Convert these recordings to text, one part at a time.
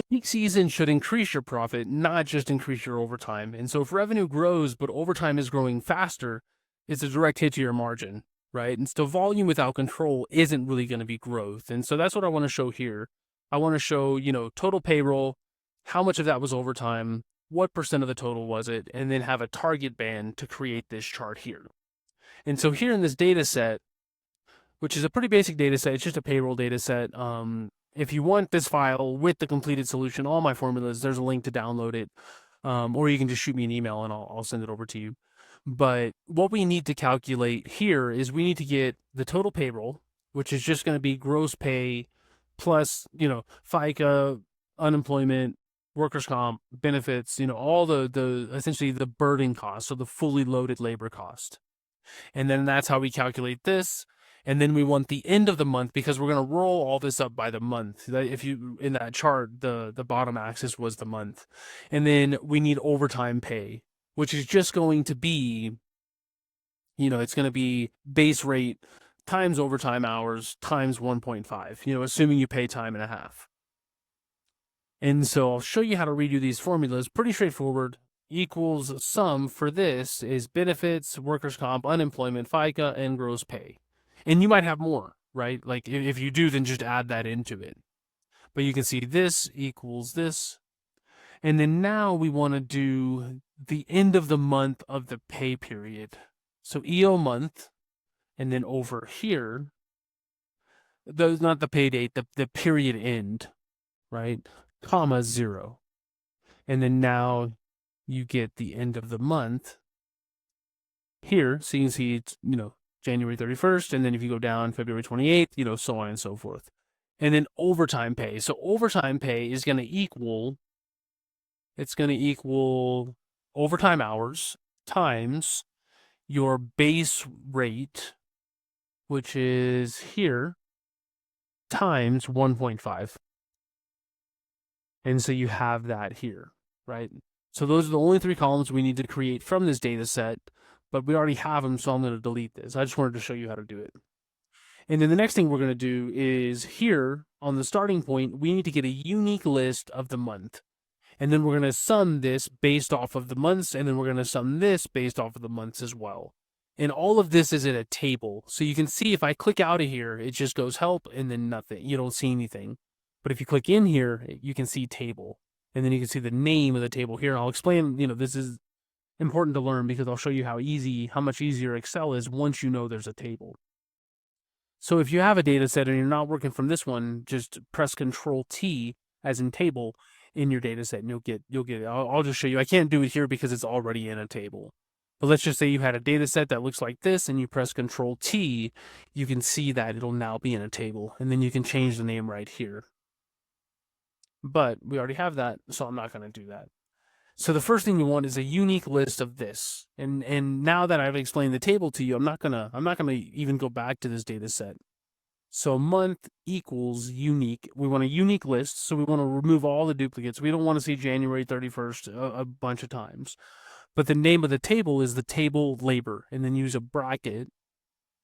Peak season should increase your profit, not just increase your overtime. And so if revenue grows, but overtime is growing faster, it's a direct hit to your margin, right? And so volume without control isn't really going to be growth. And so that's what I want to show here. I want to show, total payroll, how much of that was overtime, what percent of the total was it, and then have a target band to create this chart here. And so here in this data set, which is a pretty basic data set, it's just a payroll data set. If you want this file with the completed solution, all my formulas, there's a link to download it, or you can just shoot me an email and I'll send it over to you. But what we need to calculate here is we need to get the total payroll, which is just going to be gross pay plus, FICA, unemployment, workers' comp, benefits, all the essentially the burden cost, so the fully loaded labor cost. And then that's how we calculate this. And then we want the end of the month because we're going to roll all this up by the month. If you, in that chart, the bottom axis was the month. And then we need overtime pay, which is just going to be, it's going to be base rate times overtime hours times 1.5, assuming you pay time and a half. And so I'll show you how to redo these formulas. Pretty straightforward. Equals sum for this is benefits, workers' comp, unemployment, FICA, and gross pay. And you might have more, right? Like if you do, then just add that into it. But you can see this equals this. And then now we want to do the end of the month of the pay period. So EO month, and then over here, those not the pay date, the period end, right? Comma 0. And then now you get the end of the month here. So you can see it's, January 31st. And then if you go down February 28th, so on and so forth. And then overtime pay. So overtime pay is going to equal, overtime hours times your base rate, which is here, times 1.5. And so you have that here, right? So those are the only 3 columns we need to create from this data set, but we already have them, so I'm going to delete this. I just wanted to show you how to do it. And then the next thing we're going to do is here on the starting point, we need to get a unique list of the month. And then we're going to sum this based off of the months, and then we're going to sum this based off of the months as well. And all of this is in a table. So you can see if I click out of here, it just goes help and then nothing. You don't see anything. But if you click in here, you can see table. And then you can see the name of the table here. I'll explain, this is important to learn because I'll show you how much easier Excel is once you know there's a table. So if you have a data set and you're not working from this one, just press Control T as in table in your data set and you'll get it. I'll just show you. I can't do it here because it's already in a table. But let's just say you had a data set that looks like this and you press Control T, you can see that it'll now be in a table. And then you can change the name right here. But we already have that, so I'm not going to do that. So the first thing you want is a unique list of this. And now that I've explained the table to you, I'm not gonna even go back to this data set. So month equals unique. We want a unique list, so we want to remove all the duplicates. We don't want to see January 31st a bunch of times. But the name of the table is the table labor, and then use a bracket.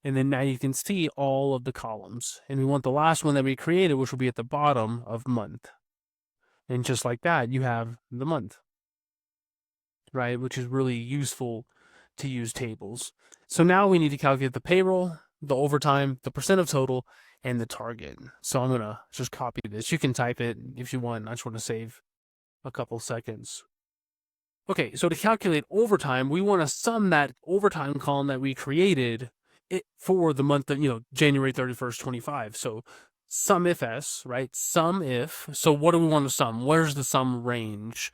And then now you can see all of the columns. And we want the last one that we created, which will be at the bottom of month. And just like that, you have the month, right? Which is really useful to use tables. So now we need to calculate the payroll, the overtime, the percent of total, and the target. So I'm going to just copy this. You can type it if you want. I just want to save a couple seconds. Okay, so to calculate overtime, we want to sum that overtime column that we created for the month of, January 31st, 25. So sum if s, right? Sum if. So what do we want to sum? Where's the sum range?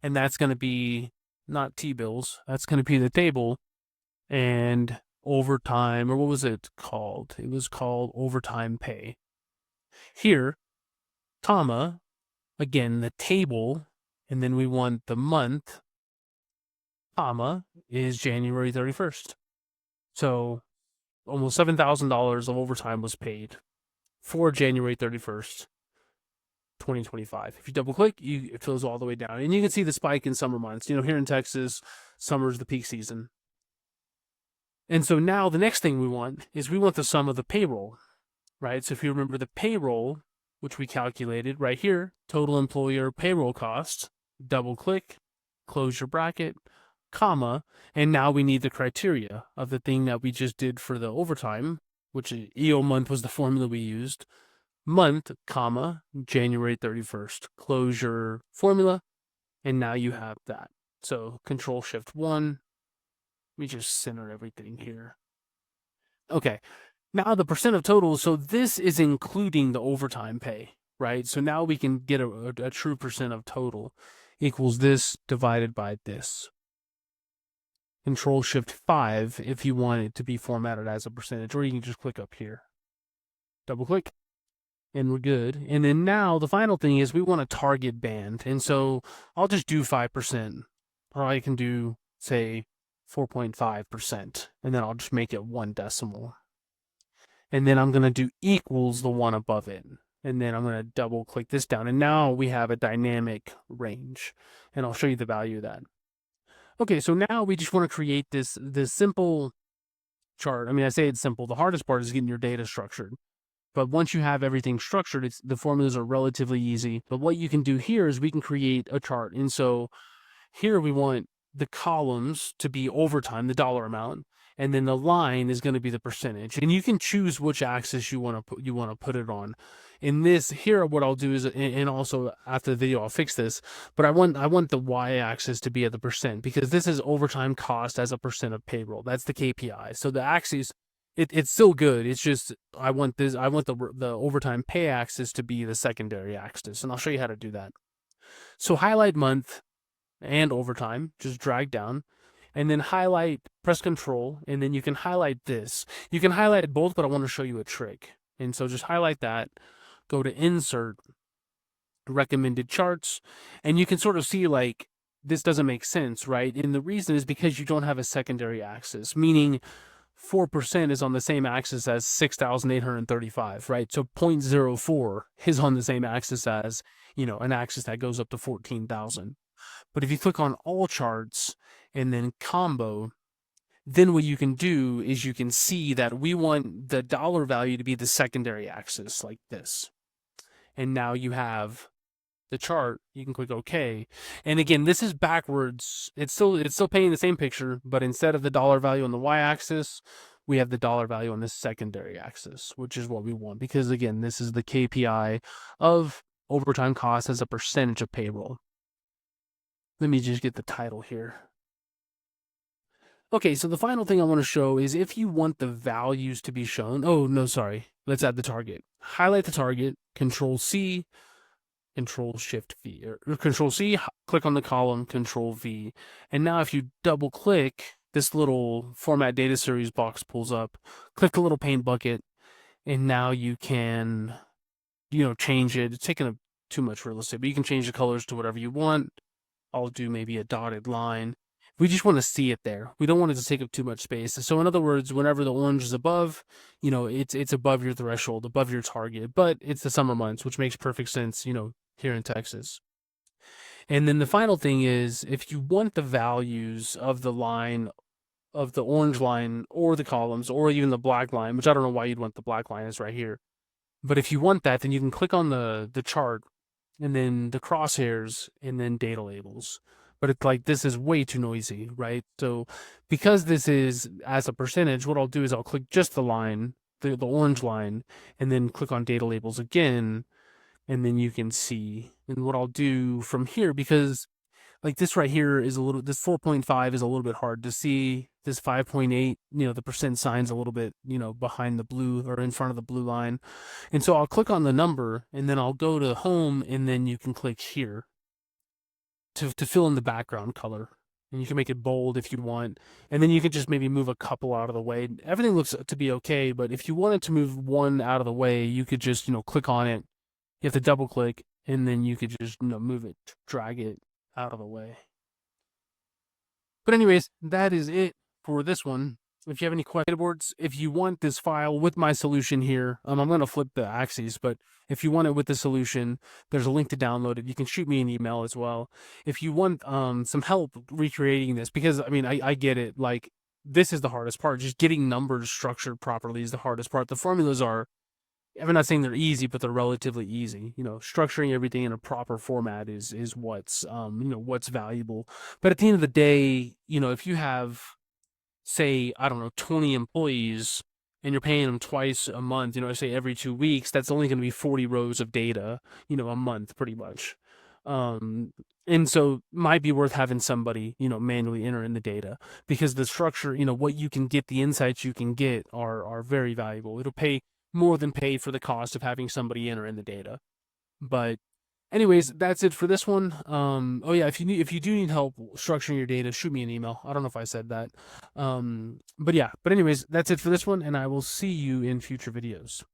And that's going to be not T-bills. That's going to be the table. And overtime, or what was it called? It was called overtime pay. Here, comma, again, the table, and then we want the month, comma, is January 31st. So almost $7,000 of overtime was paid for January 31st, 2025. If you double click, it fills all the way down. And you can see the spike in summer months. Here in Texas, summer's the peak season. And so now the next thing we want is we want the sum of the payroll, right? So if you remember the payroll which we calculated right here, total employer payroll cost, double click, close your bracket, comma, and now we need the criteria of the thing that we just did for the overtime, which EO month was the formula we used, month, comma, January 31st, close your formula, and now you have that. So Control Shift 1, we just center everything here. Okay, now the percent of total, so this is including the overtime pay, right? So now we can get a true percent of total equals this divided by this. Control Shift 5 if you want it to be formatted as a percentage, or you can just click up here. Double click, and we're good. And then now the final thing is we want a target band. And so I'll just do 5%, or I can do, say, 4.5%, and then I'll just make it 1 decimal. And then I'm going to do equals the one above it. And then I'm going to double click this down. And now we have a dynamic range. And I'll show you the value of that. Okay, so now we just want to create this simple chart. I mean, I say it's simple. The hardest part is getting your data structured. But once you have everything structured, the formulas are relatively easy. But what you can do here is we can create a chart. And so here we want the columns to be overtime, the dollar amount, and then the line is going to be the percentage. And you can choose which axis you want to put it on. In this here, what I'll do is, and also after the video I'll fix this, but I want the y-axis to be at the percent, because this is overtime cost as a percent of payroll. That's the KPI. So the axis, it's still good. It's just I want the overtime pay axis to be the secondary axis, and I'll show you how to do that. So highlight month and overtime, just drag down, and then highlight, press Control, and then you can highlight this. You can highlight both, but I want to show you a trick. And so just highlight that, go to Insert, Recommended Charts, and you can sort of see like this doesn't make sense, right? And the reason is because you don't have a secondary axis, meaning 4% is on the same axis as 6,835, right? So 0.04 is on the same axis as, an axis that goes up to 14,000. But if you click on all charts and then combo, then what you can do is you can see that we want the dollar value to be the secondary axis like this. And now you have the chart. You can click OK. And again, this is backwards. It's still painting the same picture, but instead of the dollar value on the y-axis, we have the dollar value on this secondary axis, which is what we want, because again, this is the KPI of overtime cost as a percentage of payroll. Let me just get the title here. Okay, so the final thing I want to show is if you want the values to be shown. Oh, no, sorry. Let's add the target. Highlight the target, Control C, Control Shift V, or Control C, click on the column, Control V. And now if you double click, this little Format Data Series box pulls up. Click the little paint bucket, and now you can, change it. It's taking up too much real estate, but you can change the colors to whatever you want. I'll do maybe a dotted line. We just want to see it there. We don't want it to take up too much space. So in other words, whenever the orange is above, it's above your threshold, above your target, but it's the summer months, which makes perfect sense, here in Texas. And then the final thing is, if you want the values of the line, of the orange line, or the columns, or even the black line, which I don't know why you'd want the black line, is right here. But if you want that, then you can click on the chart, and then the crosshairs, and then data labels. But it's like, this is way too noisy, right? So because this is as a percentage, what I'll do is I'll click just the line, the orange line, and then click on data labels again, and then you can see. And what I'll do from here, because like this right here is this 4.5 is a little bit hard to see. This 5.8, the percent sign's a little bit, behind the blue or in front of the blue line. And so I'll click on the number, and then I'll go to home, and then you can click here to fill in the background color. And you can make it bold if you want. And then you can just maybe move a couple out of the way. Everything looks to be okay, but if you wanted to move one out of the way, you could just, click on it. You have to double click, and then you could just, move it, drag it out of the way. But anyways, that is it for this one. If you have any questions, if you want this file with my solution here, I'm going to flip the axes, but if you want it with the solution, there's a link to download it. You can shoot me an email as well. If you want some help recreating this, because I get it, like this is the hardest part. Just getting numbers structured properly is the hardest part. The formulas are I'm not saying they're easy, but they're relatively easy. Structuring everything in a proper format is what's what's valuable. But at the end of the day, if you have, say, I don't know, 20 employees and you're paying them twice a month, say every 2 weeks, that's only going to be 40 rows of data, a month pretty much. Um, and so might be worth having somebody, manually enter in the data, because the structure, what you can get, the insights you can get are very valuable. It'll pay more than pay for the cost of having somebody enter in the data. But anyways, that's it for this one. Oh yeah, if you do need help structuring your data, shoot me an email. I don't know if I said that. But yeah, but anyways, that's it for this one, and I will see you in future videos.